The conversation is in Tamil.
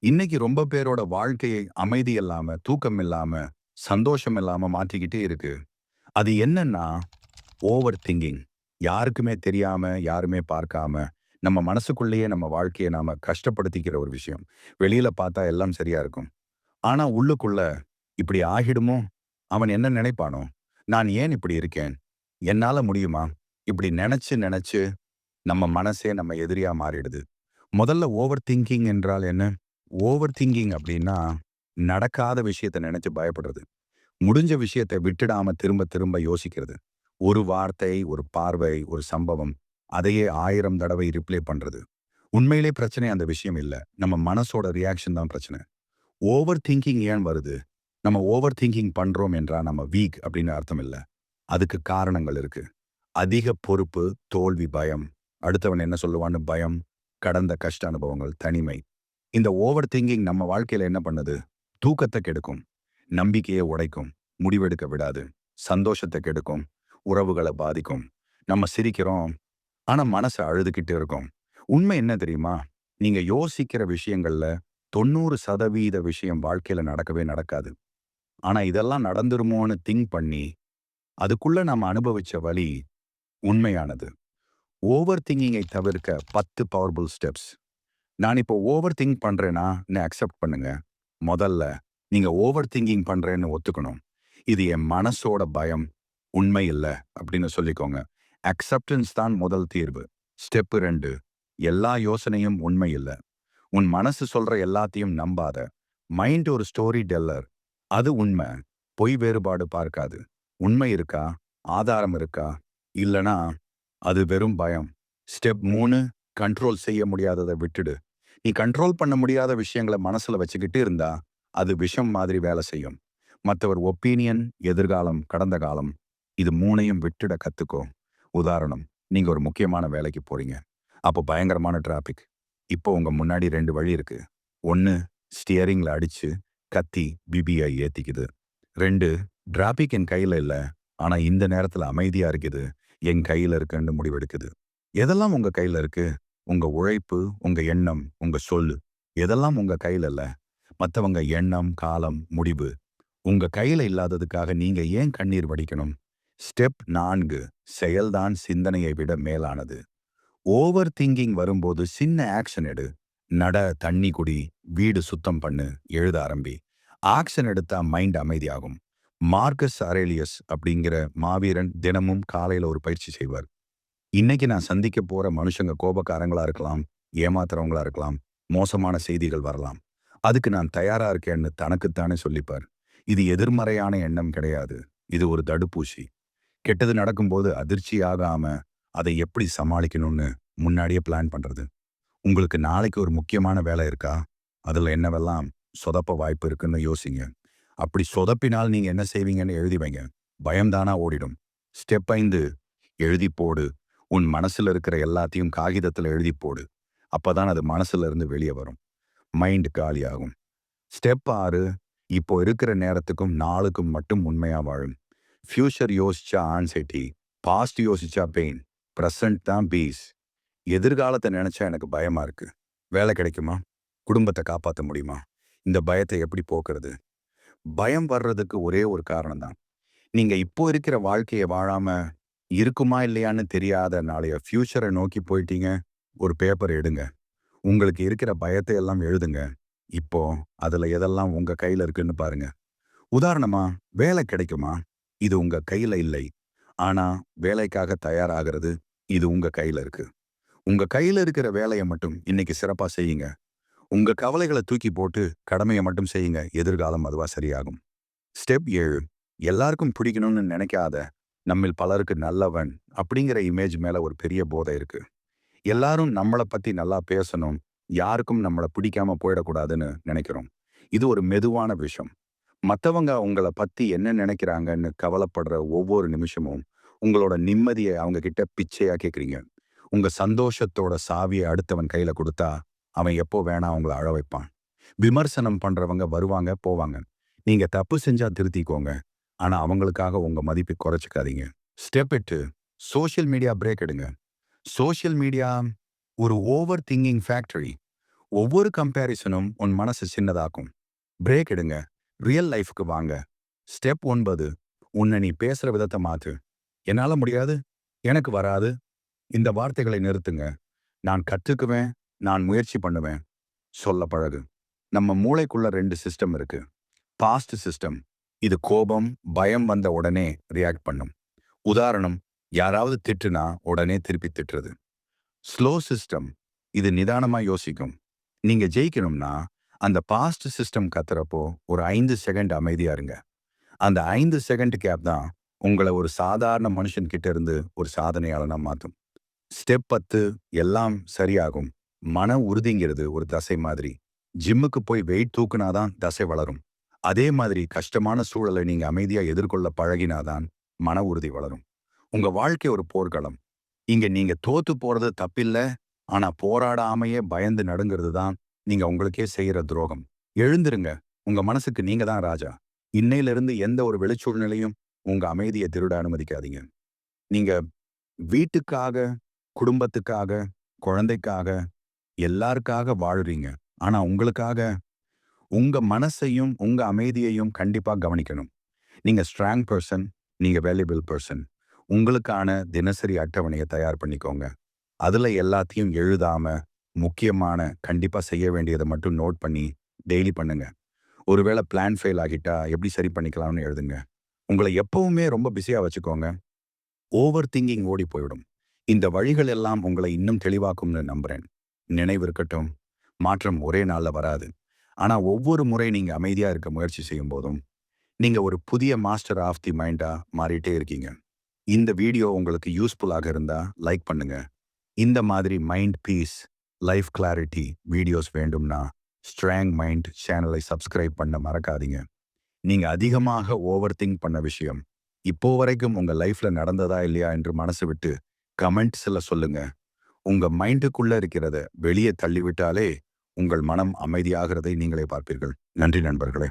இன்னைக்கு ரொம்ப பேரோட வாழ்க்கையை அமைதி இல்லாம, தூக்கம் இல்லாம, சந்தோஷம் இல்லாம மாத்திக்கிட்டே இருக்கு. அது என்னன்னா, ஓவர் திங்கிங். யாருக்குமே தெரியாம, யாருமே பார்க்காம, நம்ம மனசுக்குள்ளேயே நம்ம வாழ்க்கைய நாம கஷ்டப்படுத்திக்கிற ஒரு விஷயம். வெளியில பார்த்தா எல்லாம் சரியா இருக்கும். ஆனா உள்ளுக்குள்ள, "இப்படி ஆகிடுமோ? அவன் என்ன நினைப்பானோ? நான் ஏன் இப்படி இருக்கேன்? என்னால முடியுமா?" இப்படி நெனச்சு நெனச்சு நம்ம மனசே நம்ம எதிரியா மாறிடுது. முதல்ல ஓவர் திங்கிங் என்றால் என்ன? ஓவர் திங்கிங் அப்படின்னா, நடக்காத விஷயத்த நெனச்சு பயப்படுறது. முடிஞ்ச விஷயத்த விட்டுடாம திரும்ப திரும்ப யோசிக்கிறது. ஒரு வார்த்தை, ஒரு பார்வை, ஒரு சம்பவம், அதையே 1000 தடவை ரிப்ளே பண்றது. உண்மையிலே பிரச்சனை அந்த விஷயம் இல்ல. நம்ம மனசோட ரியாக்ஷன் தான் பிரச்சனை. ஓவர் திங்கிங் ஏன் வருது? நம்ம ஓவர் திங்கிங் பண்றோம் என்றா நம்ம வீக் அப்படின்னு அர்த்தம் இல்ல. அதுக்கு காரணங்கள் இருக்கு. அதிக பொறுப்பு, தோல்வி பயம், அடுத்தவன் என்ன சொல்லுவான்னு பயம், கடந்த கஷ்ட அனுபவங்கள், தனிமை. இந்த ஓவர் திங்கிங் நம்ம வாழ்க்கையில என்ன பண்ணுது? தூக்கத்த கெடுக்கும், நம்பிக்கைய உடைக்கும், முடிவெடுக்க விடாது, சந்தோஷத்த கெடுக்கும், உறவுகள பாதிக்கும். நம்ம சிரிக்கிறோம், ஆனா மனசு அழுதுகிட்டு இருக்கும். உண்மை என்ன தெரியுமா? நீங்க யோசிக்கிற விஷயங்கள்ல 90% விஷயம் வாழ்க்கையில நடக்கவே நடக்காது. ஆனா இதெல்லாம் நடந்துருமோன்னு திங்க் பண்ணி, அதுக்குள்ள நாம அனுபவிச்ச வலி உண்மையானது. ஓவர் திங்கிங்கை தவிர்க்க 10 பவர்ஃபுல் ஸ்டெப்ஸ். நான் இப்போ ஓவர் திங்க் பண்றேன்னா அக்செப்ட் பண்ணுங்க. முதல்ல நீங்க ஓவர் திங்கிங் பண்றேன்னு ஒத்துக்கணும். இது என் மனசோட பயம், உண்மை இல்ல அப்படின்னு சொல்லிக்கோங்க. அக்செப்டன்ஸ் தான் முதல் தீர்வு. ஸ்டெப் 2, எல்லா யோசனையும் உண்மை இல்ல. உன் மனசு சொல்ற எல்லாத்தையும் நம்பாத. மைண்ட் ஒரு ஸ்டோரி டெல்லர். அது உண்மை. பொய் வேறுபாடு பார்க்காது. உண்மை இருக்கா? ஆதாரம் இருக்கா? இல்லனா அது வெறும் பயம். ஸ்டெப் 3, கண்ட்ரோல் செய்ய முடியாதத விட்டுடு. நீ கண்ட்ரோல் பண்ண முடியாத விஷயங்கள மனசுல வச்சுக்கிட்டு இருந்தா, அது விஷம் மாதிரி வேலை செய்யும். மத்தவர் ஒப்பீனியன், எதிர்காலம், கடந்த காலம் இது 3யும் விட்டுட கத்துக்கோ. உதாரணம், நீங்க ஒரு முக்கியமான வேலைக்கு போறீங்க. அப்போ பயங்கரமான டிராபிக். இப்போ உங்க முன்னாடி 2 வழி இருக்கு. 1, ஸ்டியரிங்ல அடிச்சு, கத்தி பிபிஐ ஏத்திக்குது. 2, டிராபிக் என் கையில இல்ல. ஆனா இந்த நேரத்துல அமைதியா இருக்குது. என் கையில இருக்குன்னு முடிவெடுக்குது. எதெல்லாம் உங்க கையில இருக்கு? உங்க உழைப்பு, உங்க எண்ணம், உங்க சொல்லு. எதெல்லாம் உங்க கையில இல்ல? மத்தவங்க எண்ணம், காலம், முடிவு. உங்க கையில இல்லாததுக்காக நீங்க ஏன் கண்ணீர் வடிக்கணும்? ஸ்டெப் 4, செயல்தான் சிந்தனையை விட மேலானது. ஓவர் திங்கிங் வரும்போது சின்ன ஆக்ஷன் எடு. நட, தண்ணி குடி, வீடு சுத்தம் பண்ணு, எழுத ஆரம்பி. ஆக்ஷன் எடுத்தா மைண்ட் அமைதியாகும். மார்கஸ் அரேலியஸ் அப்படிங்கிற மாவீரன் தினமும் காலையில ஒரு பயிற்சி செய்வார். இன்னைக்கு நான் சந்திக்க போற மனுஷங்க கோபக்காரங்களா இருக்கலாம், ஏமாத்துறவங்களா இருக்கலாம், மோசமான செய்திகள் வரலாம். அதுக்கு நான் தயாரா இருக்கேன்னு தனக்குத்தானே சொல்லிப்பார். இது எதிர்மறையான எண்ணம் கிடையாது. இது ஒரு தடுப்பூசி. கெட்டது நடக்கும்போது அதிர்ச்சி ஆகாம, அதை எப்படி சமாளிக்கணும்னு முன்னாடியே பிளான் பண்றது. உங்களுக்கு நாளைக்கு ஒரு முக்கியமான வேலை இருக்கா? அதுல என்னவெல்லாம் சொதப்ப வாய்ப்பு இருக்குன்னு யோசிங்க. அப்படி சொதப்பினால் நீங்க என்ன செய்வீங்கன்னு எழுதி வைங்க. பயம் தானா ஓடிடும். ஸ்டெப் 5, எழுதி போடு. உன் மனசுல இருக்கிற எல்லாத்தையும் காகிதத்துல எழுதி போடு. அப்பதான் அது மனசுல இருந்து வெளியே வரும். மைண்ட் காலியாகும். ஸ்டெப் 6, இப்போ இருக்கிற நேரத்துக்கும் நாளுக்கும் மட்டும் உண்மையா வாழும். ஃபியூச்சர் யோசிச்சா ஆன்சைட்டி, பாஸ்ட் யோசிச்சா பெயின், பிரசன்ட் தான் பீஸ். எதிர்காலத்தை நினைச்சா எனக்கு பயமா இருக்கு. வேலை கிடைக்குமா? குடும்பத்தை காப்பாத்த முடியுமா? இந்த பயத்தை எப்படி போக்குறது? பயம் வர்றதுக்கு ஒரே ஒரு காரணம் தான். நீங்க இப்போ இருக்கிற வாழ்க்கைய வாழாம, இருக்குமா இல்லையான்னு தெரியாத நாளைய ஃபியூச்சர நோக்கி போயிட்டீங்க. ஒரு பேப்பர் எடுங்க. உங்களுக்கு இருக்கிற பயத்தை எல்லாம் எழுதுங்க. இப்போ அதுல எதெல்லாம் உங்க கையில இருக்குன்னு பாருங்க. உதாரணமா, வேலை கிடைக்குமா? இது உங்க கையில இல்லை. ஆனா, வேலைக்காக தயாராகிறது, இது உங்க கையில இருக்கு. உங்க கையில இருக்கிற வேலைய மட்டும் இன்னைக்கு சிறப்பா செய்யுங்க. உங்க கவலைகள தூக்கி போட்டு கடமைய மட்டும் செய்யுங்க. எதிர்காலம் அதுவா சரியாகும். ஸ்டெப் 7, எல்லாருக்கும் பிடிக்கணும்னு நினைக்காத. நம்மில் பலருக்கு நல்லவன் அப்படிங்கிற இமேஜ் மேல ஒரு பெரிய போதை இருக்கு. எல்லாரும் நம்மள பத்தி நல்லா பேசணும். யாருக்கும் நம்மள பிடிக்காம போயிடக்கூடாதுன்னு நினைக்கிறோம். இது ஒரு மெதுவான விஷம். மத்தவங்க உங்கள பத்தி என்ன நினைக்கிறாங்கன்னு கவலைப்படுற ஒவ்வொரு நிமிஷமும், உங்களோட நிம்மதிய அவங்க கிட்ட பிச்சையா கேட்கிறீங்க. உங்க சந்தோஷத்தோட சாவிய அடுத்தவன் கையில குடுத்தா, அவன் எப்போ வேணா உங்கள அழ வைப்பான். விமர்சனம் பண்றவங்க வருவாங்க, போவாங்க. நீங்க தப்பு செஞ்சா திருத்திக்கோங்க. ஆனா அவங்களுக்காக உங்க மதிப்பை குறைச்சுக்காதீங்க. ஸ்டெப் 8, சோஷியல் மீடியா பிரேக் எடுங்க. சோஷியல் மீடியா ஒரு ஓவர் திங்கிங் ஃபேக்டரி. ஒவ்வொரு கம்பேரிசனும் உன் மனசு சின்னதாக்கும். பிரேக் எடுங்க. ரியல் லைஃப்க்கு வாங்க. ஸ்டெப் 9. உன்னை நீ பேசுற விதத்தை மாத்து. என்னால முடியாது, எனக்கு வராது, இந்த வார்த்தைகளை நிறுத்துங்க. நான் கத்துக்குவேன், நான் முயற்சி பண்ணுவேன். சொல்ல பழகு. நம்ம மூளைக்குள்ள 2 சிஸ்டம் இருக்கு. Fast system. இது கோபம், பயம் வந்த உடனே ரியாக்ட் பண்ணும். உதாரணம், யாராவது திட்டுனா உடனே திருப்பி திட்டுறது. Slow system. இது நிதானமா யோசிக்கும். நீங்க ஜெயிக்கணும்னா அந்த பாஸ்ட் சிஸ்டம் கத்துறப்போ ஒரு 5 செகண்ட் அமைதியா இருங்க. அந்த 5 செகண்ட் கேப் தான் உங்களை ஒரு சாதாரண மனுஷன் கிட்ட இருந்து ஒரு சாதனையாளனா மாத்தும். ஸ்டெப் 10. எல்லாம் சரியாகும். மன உறுதிங்கிறது ஒரு தசை மாதிரி. ஜிம்முக்கு போய் வெயிட் தூக்குனாதான் தசை வளரும். அதே மாதிரி கஷ்டமான சூழலை நீங்க அமைதியா எதிர்கொள்ள பழகினாதான் மன உறுதி வளரும். உங்க வாழ்க்கை ஒரு போர்க்களம். இங்க நீங்க தோத்து போறது தப்பில்ல. ஆனா போராடாமையே பயந்து நடுங்கிறது தான் நீங்க உங்களுக்கே செய்யற துரோகம். எழுந்திருங்க. உங்க மனசுக்கு நீங்க தான் ராஜா. இன்னையிலிருந்து எந்த ஒரு வெளிச்சூழ்நிலையும் உங்க அமைதியை திருட அனுமதிக்காதீங்க. நீங்க வீட்டுக்காக, குடும்பத்துக்காக, குழந்தைக்காக, எல்லாருக்காக வாழுறீங்க. ஆனா உங்களுக்காக, உங்க மனசையும், உங்க அமைதியையும் கண்டிப்பா கவனிக்கணும். நீங்க ஸ்ட்ராங் பெர்சன். நீங்க வேல்யூபிள் பெர்சன். உங்களுக்கான தினசரி அட்டவணையை தயார் பண்ணிக்கோங்க. அதுல எல்லாத்தையும் எழுதாம, முக்கியமான கண்டிப்பா செய்ய வேண்டியதை மட்டும் நோட் பண்ணி டெய்லி பண்ணுங்க. ஒருவேளை பிளான் ஃபெயில் ஆகிட்டா எப்படி சரி பண்ணிக்கலாம்னு எழுதுங்க. உங்களை எப்பவுமே ரொம்ப பிஸியா வச்சுக்கோங்க. ஓவர் திங்கிங் ஓடி போய்விடும். இந்த வழிகள் எல்லாம் உங்களை இன்னும் தெளிவாக்கும்னு நம்புறேன். நினைவு இருக்கட்டும், மாற்றம் ஒரே நாள்ல வராது. ஆனா ஒவ்வொரு முறை நீங்க அமைதியா இருக்க முயற்சி செய்யும் போதும், நீங்க ஒரு புதிய மாஸ்டர் ஆஃப் தி மைண்டா மாறிட்டே இருக்கீங்க. இந்த வீடியோ உங்களுக்கு யூஸ்ஃபுல்லாக இருந்தா லைக் பண்ணுங்க. இந்த மாதிரி mind peace, life clarity videos வேண்டும்னா ஸ்ட்ராங் மைண்ட் சேனலை சப்ஸ்கிரைப் பண்ண மறக்காதீங்க. நீங்க அதிகமாக ஓவர் திங்க் பண்ண விஷயம் இப்போ வரைக்கும் உங்க லைஃப்ல நடந்ததா இல்லையா என்று மனசு விட்டு கமெண்ட்ஸ்ல சொல்லுங்க. உங்க மைண்டுக்குள்ள இருக்கிறத வெளியே தள்ளிவிட்டாலே உங்கள் மனம் அமைதியாகிறதை நீங்களே பார்ப்பீர்கள். நன்றி நண்பர்களே.